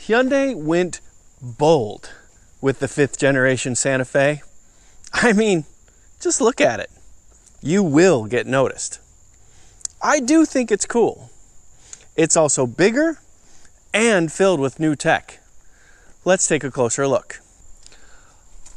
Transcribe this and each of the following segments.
Hyundai went bold with the 5th generation Santa Fe. I mean, just look at it. You will get noticed. I do think it's cool. It's also bigger and filled with new tech. Let's take a closer look.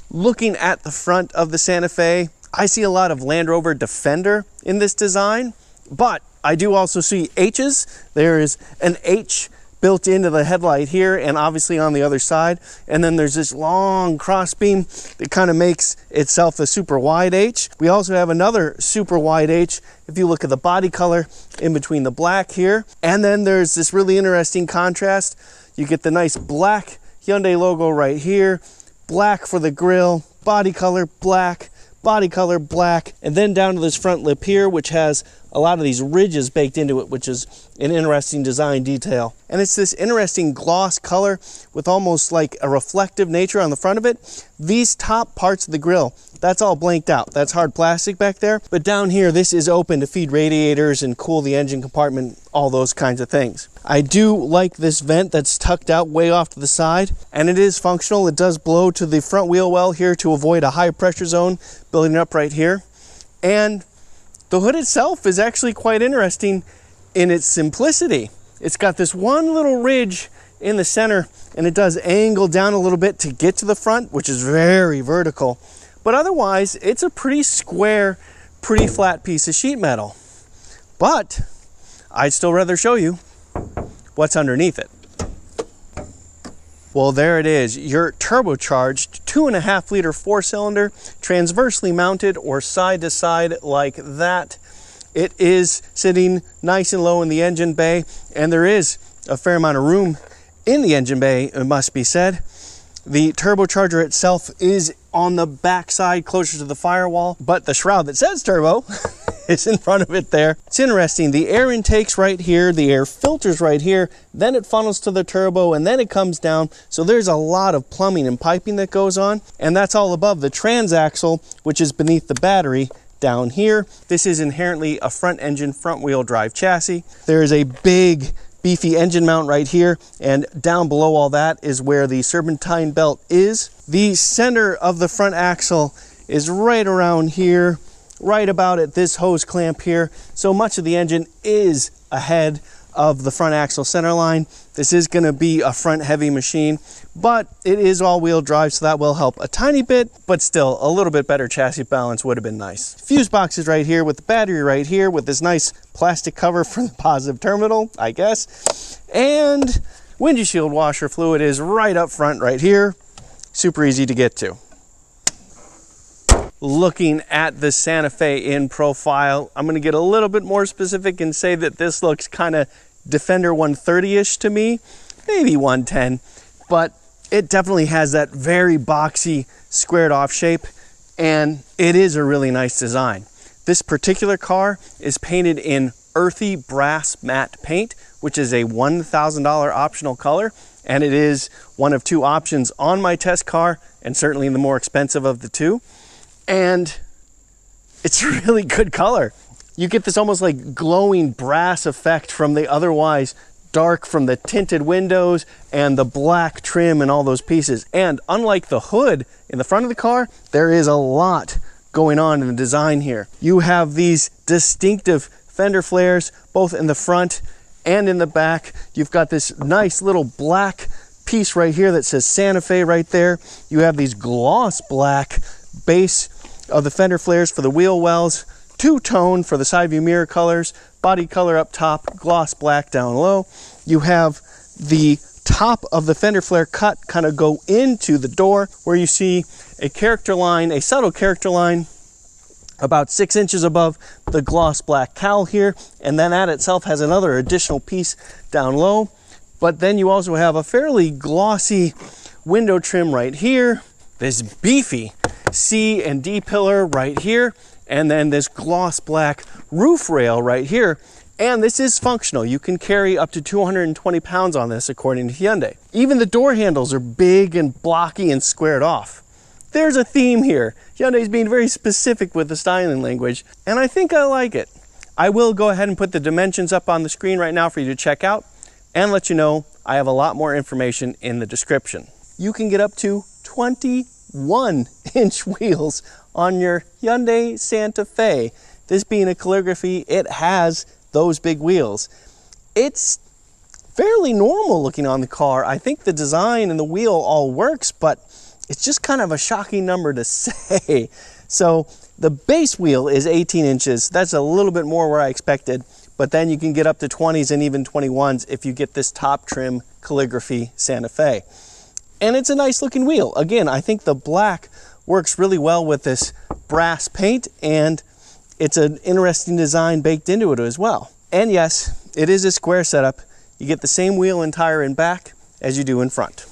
Looking at the front of the Santa Fe, I see a lot of Land Rover Defender in this design, but I do also see H's. There is an H built into the headlight here and obviously on the other side. And then there's this long crossbeam that kind of makes itself a super wide H. We also have another super wide H if you look at the body color in between the black here. And then there's this really interesting contrast. You get the nice black Hyundai logo right here, black for the grille, body color black, body color black, and then down to this front lip here, which has a lot of these ridges baked into it, which is an interesting design detail. And it's this interesting gloss color with almost like a reflective nature on the front of it. These top parts of the grille, that's all blanked out. That's hard plastic back there. But down here, this is open to feed radiators and cool the engine compartment, all those kinds of things. I do like this vent that's tucked out way off to the side, and it is functional. It does blow to the front wheel well here to avoid a high pressure zone building up right here. And the hood itself is actually quite interesting in its simplicity. It's got this one little ridge in the center, and it does angle down a little bit to get to the front, which is very vertical. But otherwise, it's a pretty square, pretty flat piece of sheet metal. But I'd still rather show you what's underneath it. Well, there it is, your turbocharged 2.5 liter 4-cylinder, transversely mounted or side to side like that. It is sitting nice and low in the engine bay, and there is a fair amount of room in the engine bay, it must be said. The turbocharger itself is on the back side closer to the firewall, but the shroud that says turbo is in front of it there. It's interesting, the air intake's right here, the air filter's right here, then it funnels to the turbo and then it comes down. So there's a lot of plumbing and piping that goes on, and that's all above the transaxle, which is beneath the battery down here. This is inherently a front engine, front wheel drive chassis. There is a big beefy engine mount right here, and down below all that is where the serpentine belt is. The center of the front axle is right around here, right about at this hose clamp here. So much of the engine is ahead of the front axle center line. This is going to be a front heavy machine, but it is all-wheel drive, so that will help a tiny bit, but still a little bit better chassis balance would have been nice. Fuse box is right here with the battery right here with this nice plastic cover for the positive terminal, I guess. And windshield washer fluid is right up front right here. Super easy to get to. Looking at the Santa Fe in profile, I'm going to get a little bit more specific and say that this looks kind of Defender 130-ish to me, maybe 110, but it definitely has that very boxy, squared off shape, and it is a really nice design. This particular car is painted in earthy brass matte paint, which is a $1,000 optional color, and it is one of 2 options on my test car, and certainly the more expensive of the 2. And it's a really good color. You get this almost like glowing brass effect from the otherwise dark from the tinted windows and the black trim and all those pieces. And unlike the hood in the front of the car, there is a lot going on in the design here. You have these distinctive fender flares both in the front and in the back. You've got this nice little black piece right here that says Santa Fe right there. You have these gloss black base of the fender flares for the wheel wells, two-tone for the side view mirror colors, body color up top, gloss black down low. You have the top of the fender flare cut kind of go into the door where you see a character line, a subtle character line about 6 inches above the gloss black cowl here, and then that itself has another additional piece down low. But then you also have a fairly glossy window trim right here, this beefy C and D pillar right here, and then this gloss black roof rail right here. And this is functional. You can carry up to 220 pounds on this according to Hyundai. Even the door handles are big and blocky and squared off. There's a theme here. Hyundai's being very specific with the styling language, and I think I like it. I will go ahead and put the dimensions up on the screen right now for you to check out. and let you know I have a lot more information in the description. You can get up to 21-inch wheels on your Hyundai Santa Fe. This being a Calligraphy, it has those big wheels. It's fairly normal looking on the car. I think the design and the wheel all works, but it's just kind of a shocking number to say. So the base wheel is 18 inches. That's a little bit more where I expected, but then you can get up to 20s and even 21s if you get this top trim Calligraphy Santa Fe. And it's a nice looking wheel. Again, I think the black works really well with this brass paint, and it's an interesting design baked into it as well. And yes, it is a square setup. You get the same wheel and tire in back as you do in front.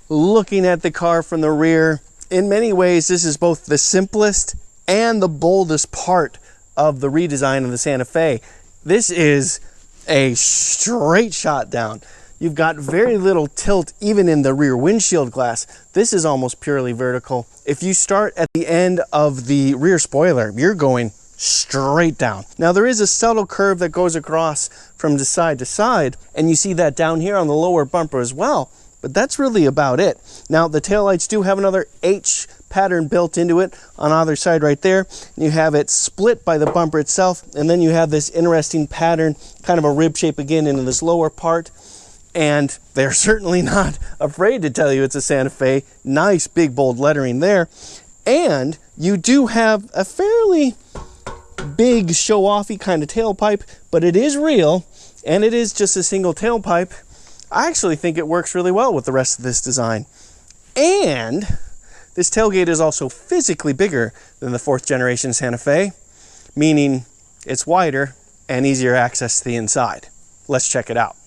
Looking at the car from the rear, in many ways, this is both the simplest and the boldest part of the redesign of the Santa Fe. This is a straight shot down. You've got very little tilt even in the rear windshield glass. This is almost purely vertical. If you start at the end of the rear spoiler, you're going straight down. Now there is a subtle curve that goes across from side to side, and you see that down here on the lower bumper as well, but that's really about it. Now the taillights do have another H pattern built into it on either side right there. You have it split by the bumper itself, and then you have this interesting pattern, kind of a rib shape again into this lower part. And they're certainly not afraid to tell you it's a Santa Fe. Nice big bold lettering there. And you do have a fairly big show-offy kind of tailpipe, but it is real, and it is just a single tailpipe. I actually think it works really well with the rest of this design. And this tailgate is also physically bigger than the 4th generation Santa Fe, meaning it's wider and easier access to the inside. Let's check it out.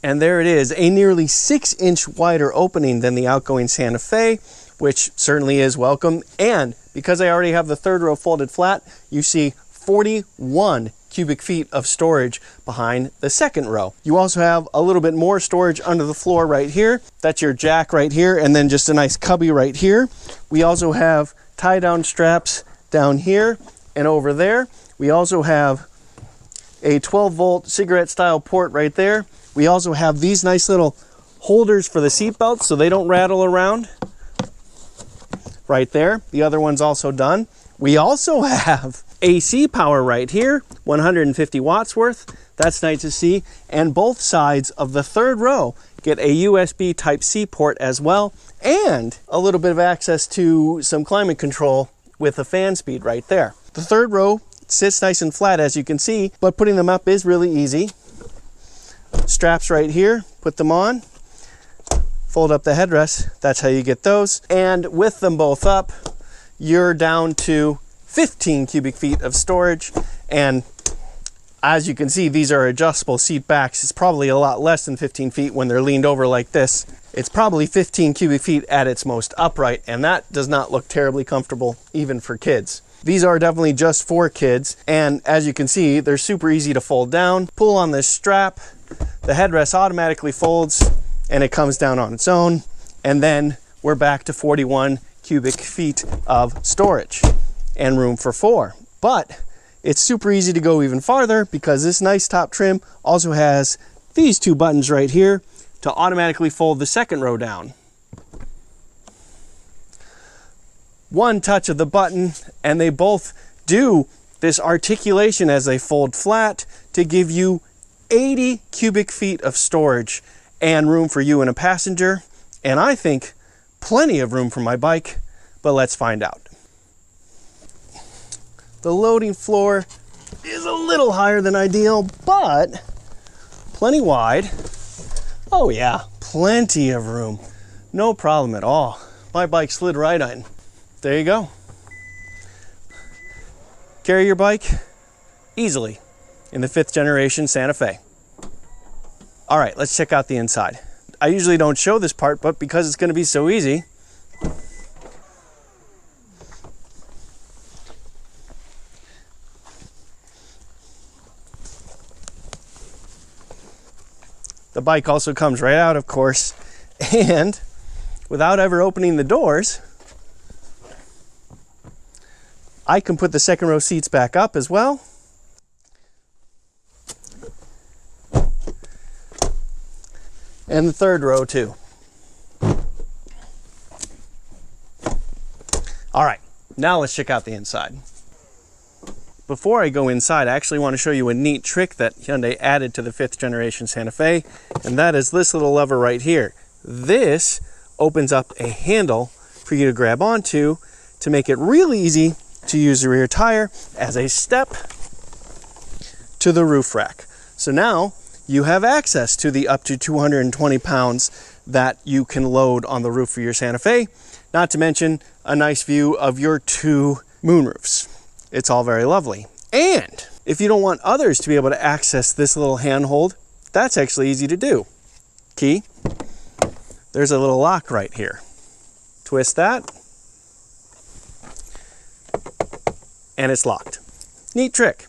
And there it is, a nearly 6-inch wider opening than the outgoing Santa Fe, which certainly is welcome. And because I already have the 3rd row folded flat, you see 41 cubic feet of storage behind the 2nd row. You also have a little bit more storage under the floor right here. That's your jack right here, and then just a nice cubby right here. We also have tie-down straps down here and over there. We also have a 12-volt cigarette-style port right there. We also have these nice little holders for the seat belts so they don't rattle around right there. The other one's also done. We also have AC power right here, 150 watts worth. That's nice to see. And both sides of the 3rd row get a USB Type-C port as well, and a little bit of access to some climate control with a fan speed right there. The 3rd row sits nice and flat, as you can see, but putting them up is really easy. Straps right here, put them on, fold up the headrest. That's how you get those. And with them both up, you're down to 15 cubic feet of storage. And as you can see, these are adjustable seat backs. It's probably a lot less than 15 feet when they're leaned over like this. It's probably 15 cubic feet at its most upright, and that does not look terribly comfortable even for kids. These are definitely just for kids, and as you can see, they're super easy to fold down. Pull on this strap, the headrest automatically folds, and it comes down on its own, and then we're back to 41 cubic feet of storage and room for 4. But it's super easy to go even farther because this nice top trim also has these 2 buttons right here to automatically fold the 2nd row down. One touch of the button and they both do this articulation as they fold flat to give you 80 cubic feet of storage and room for you and a passenger, and I think plenty of room for my bike, but let's find out. The loading floor is a little higher than ideal, but plenty wide. Oh yeah, plenty of room. No problem at all. My bike slid right in. There you go. Carry your bike easily in the 5th generation Santa Fe. All right, let's check out the inside. I usually don't show this part, but because it's going to be so easy, the bike also comes right out, of course, and without ever opening the doors, I can put the second row seats back up as well. And the third row too. All right, now let's check out the inside. Before I go inside, I actually want to show you a neat trick that Hyundai added to the 5th generation Santa Fe, and that is this little lever right here. This opens up a handle for you to grab onto to make it really easy to use the rear tire as a step to the roof rack. So now you have access to the up to 220 pounds that you can load on the roof of your Santa Fe, not to mention a nice view of your 2 moonroofs. It's all very lovely. And if you don't want others to be able to access this little handhold, that's actually easy to do. Key, there's a little lock right here. Twist that, and it's locked. Neat trick.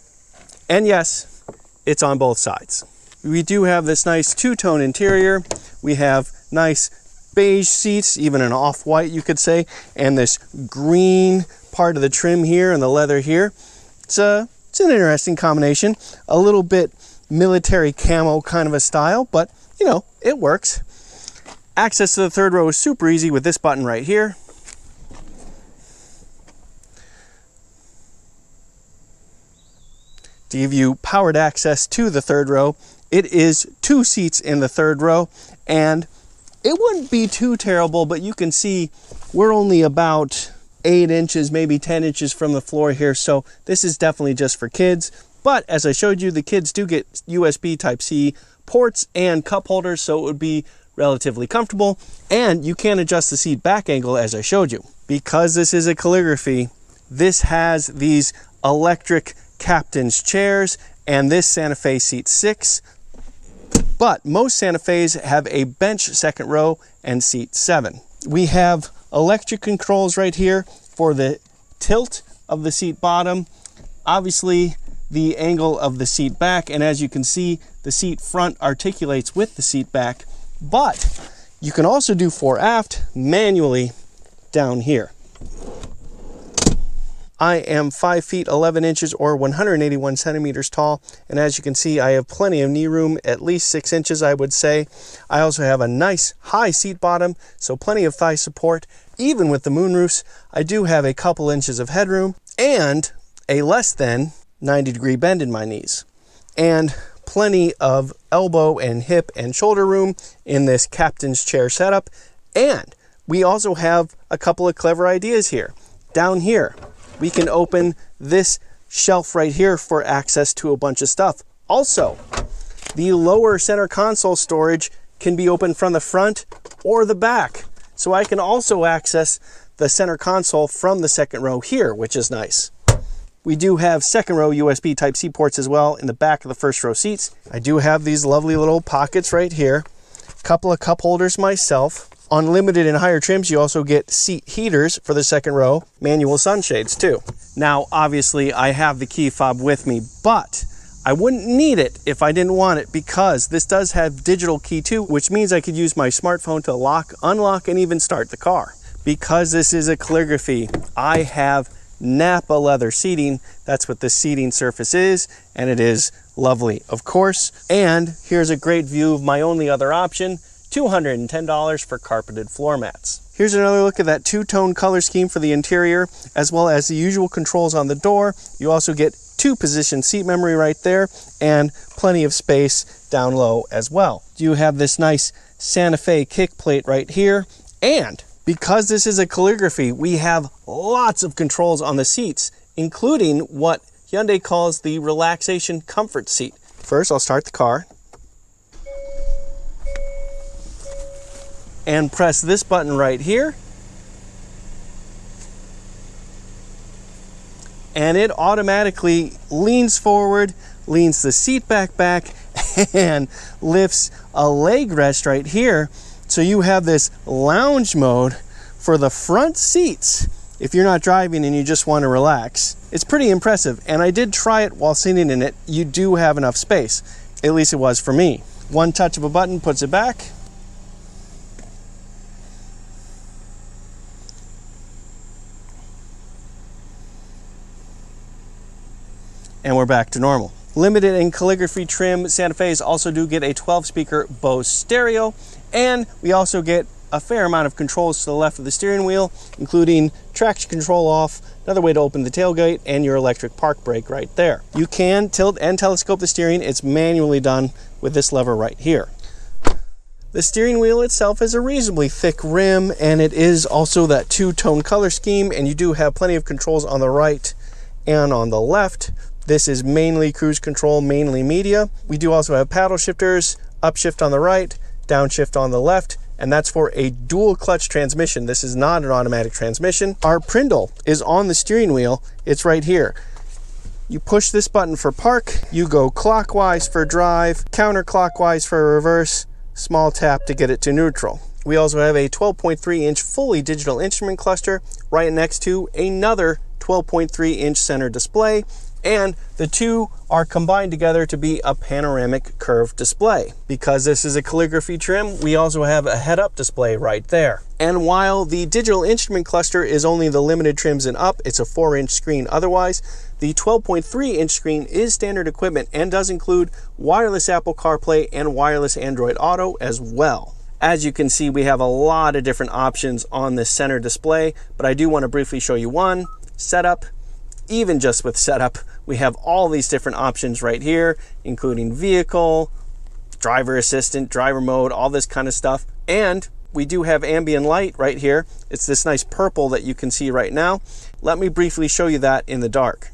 And yes, it's on both sides. We do have this nice 2-tone interior. We have nice beige seats, even an off-white you could say, and this green part of the trim here and the leather here. It's an interesting combination. A little bit military camo kind of a style, but you know, it works. Access to the third row is super easy with this button right here. To give you powered access to the third row. It is 2 seats in the third row, and it wouldn't be too terrible, but you can see we're only about 8 inches, maybe 10 inches from the floor here, so this is definitely just for kids. But as I showed you, the kids do get USB Type-C ports and cup holders, so it would be relatively comfortable, and you can adjust the seat back angle as I showed you. Because this is a Calligraphy, this has these electric captain's chairs, and this Santa Fe seats 6. But most Santa Fe's have a bench second row and seat 7. We have electric controls right here for the tilt of the seat bottom, obviously the angle of the seat back, and as you can see, the seat front articulates with the seat back, but you can also do fore aft manually down here. I am 5 feet 11 inches or 181 centimeters tall, and as you can see, I have plenty of knee room, at least 6 inches I would say. I also have a nice high seat bottom, so plenty of thigh support. Even with the moonroofs, I do have a couple inches of headroom and a less than 90-degree bend in my knees. And plenty of elbow and hip and shoulder room in this captain's chair setup. And we also have a couple of clever ideas here. Down here, we can open this shelf right here for access to a bunch of stuff. Also, the lower center console storage can be opened from the front or the back. So I can also access the center console from the second row here, which is nice. We do have second row USB Type-C ports as well in the back of the first row seats. I do have these lovely little pockets right here. A couple of cup holders myself. On limited and higher trims, you also get seat heaters for the second row, manual sunshades too. Now, obviously, I have the key fob with me, but I wouldn't need it if I didn't want it, because this does have digital key too, which means I could use my smartphone to lock, unlock, and even start the car. Because this is a Calligraphy, I have Napa leather seating. That's what this seating surface is, and it is lovely, of course. And here's a great view of my only other option, $210 for carpeted floor mats. Here's another look at that 2-tone color scheme for the interior, as well as the usual controls on the door. You also get 2-position seat memory right there, and plenty of space down low as well. You have this nice Santa Fe kick plate right here, and because this is a Calligraphy, we have lots of controls on the seats, including what Hyundai calls the relaxation comfort seat. First, I'll start the car and press this button right here, and it automatically leans forward, leans the seat back, and lifts a leg rest right here. So you have this lounge mode for the front seats if you're not driving and you just want to relax. It's pretty impressive, and I did try it while sitting in it. You do have enough space, at least it was for me. One touch of a button puts it back. and we're back to normal. Limited in calligraphy trim Santa Fe's also do get a 12-speaker Bose stereo, and we also get a fair amount of controls to the left of the steering wheel, including traction control off, another way to open the tailgate, and your electric park brake right there. You can tilt and telescope the steering. It's manually done with this lever right here. The steering wheel itself is a reasonably thick rim, and it is also that two-tone color scheme, and you do have plenty of controls on the right and on the left. This is mainly cruise control, mainly media. We do also have paddle shifters, upshift on the right, downshift on the left, and that's for a dual clutch transmission. This is not an automatic transmission. Our Prindle is on the steering wheel. It's right here. You push this button for park, you go clockwise for drive, counterclockwise for reverse, small tap to get it to neutral. We also have a 12.3-inch fully digital instrument cluster right next to another 12.3-inch center display, and the two are combined together to be a panoramic curved display. Because this is a calligraphy trim, we also have a head-up display right there. And while the digital instrument cluster is only the limited trims and up, it's a 4-inch screen otherwise, the 12.3-inch screen is standard equipment and does include wireless Apple CarPlay and wireless Android Auto as well. As you can see, we have a lot of different options on this center display, but I do want to briefly show you one. Setup. Even just with setup, we have all these different options right here, including vehicle, driver assistant, driver mode, all this kind of stuff. And we do have ambient light right here. It's this nice purple that you can see right now. Let me briefly show you that in the dark.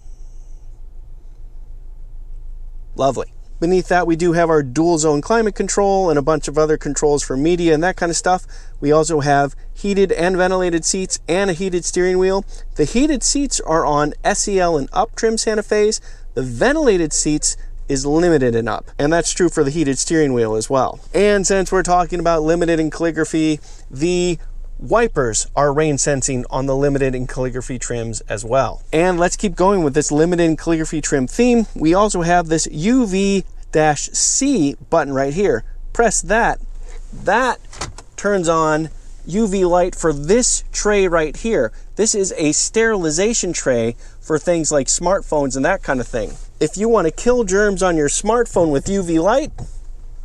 Lovely. Beneath that, we do have our dual zone climate control and a bunch of other controls for media and that kind of stuff. We also have heated and ventilated seats and a heated steering wheel. The heated seats are on SEL and up trim Santa Fe's. The ventilated seats is limited and up, and that's true for the heated steering wheel as well. And since we're talking about limited in calligraphy, the wipers are rain sensing on the limited in calligraphy trims as well. And let's keep going with this limited in calligraphy trim theme. We also have this UV-C button right here. Press that. That turns on UV light for this tray right here. This is a sterilization tray for things like smartphones and that kind of thing. If you want to kill germs on your smartphone with UV light,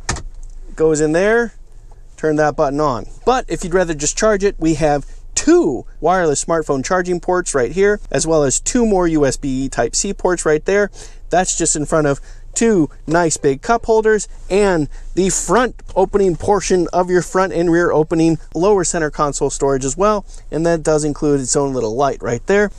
it goes in there. Turn that button on. But if you'd rather just charge it, we have two wireless smartphone charging ports right here, as well as two more USB Type-C ports right there. That's just in front of two nice big cup holders and the front opening portion of your front and rear opening lower center console storage as well. And that does include its own little light right there.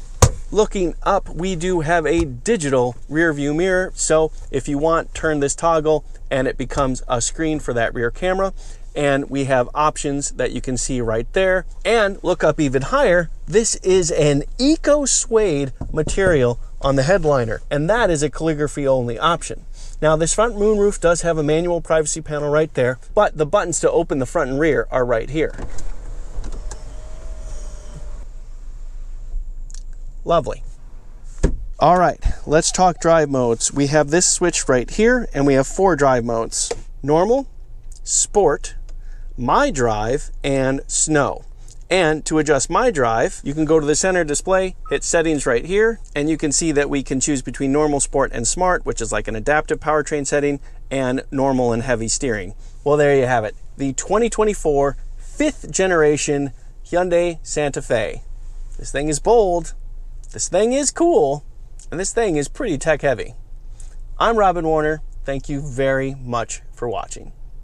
Looking up, we do have a digital rear view mirror. So if you want, turn this toggle and it becomes a screen for that rear camera. And we have options that you can see right there. And look up even higher, this is an eco suede material on the headliner, and that is a calligraphy only option. Now this front moonroof does have a manual privacy panel right there, but the buttons to open the front and rear are right here. Lovely. All right, let's talk drive modes. We have this switch right here, and we have 4 drive modes: normal, sport, my drive, and snow. And to adjust my drive, you can go to the center display, hit settings right here, and you can see that we can choose between normal, sport, and smart, which is like an adaptive powertrain setting, and normal and heavy steering. Well, there you have it. The 2024 5th generation Hyundai Santa Fe. This thing is bold, this thing is cool, and this thing is pretty tech heavy. I'm Robin Warner. Thank you very much for watching.